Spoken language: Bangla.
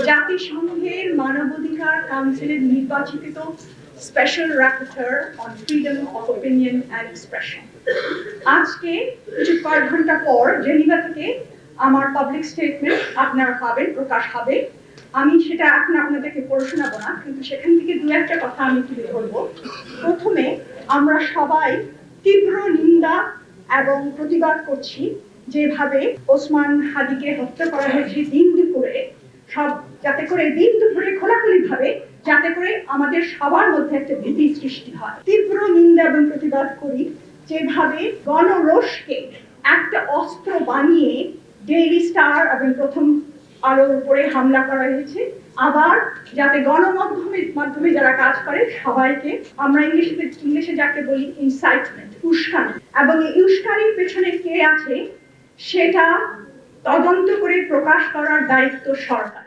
জাতিসংঘের মানবাধিকার কাউন্সিলের নির্বাচিত special rapporteur on freedom of opinion and expression. আজকে কিছু কয়েক ঘন্টা পর জেনিভা থেকে আমার পাবলিক স্টেটমেন্ট আপনারা পাবেন, প্রকাশ হবে। আমি সেটা এখন আপনাদেরকে পড়ে শোনাবো না, কিন্তু সেখান থেকে দু একটা কথা আমি তুলে ধরবো। প্রথমে আমরা সবাই তীব্র নিন্দা এবং প্রতিবাদ করছি যেভাবে ওসমান হাদিকে হত্যা করা হয়েছে দিন দুপুরে, যাতে করে দিন দুপুরে খোলাখুলি ভাবে, যাতে করে আমাদের সবার মধ্যে একটা ভীতি সৃষ্টি হয়। তীব্র নিন্দা এবং প্রতিবাদ করি যেভাবে গণরোষকে একটা অস্ত্র বানিয়ে ডেইলি স্টার এবং প্রথম আলোর উপরে হামলা করা হয়েছে। আবার যাতে গণমাধ্যমের মাধ্যমে যারা কাজ করে সবাইকে, আমরা ইংলিশে যাকে বলি ইনসাইটমেন্ট, উস্কানি, এবং এই উস্কানির পেছনে কে আছে সেটা তদন্ত করে প্রকাশ করার দায়িত্ব সরকার।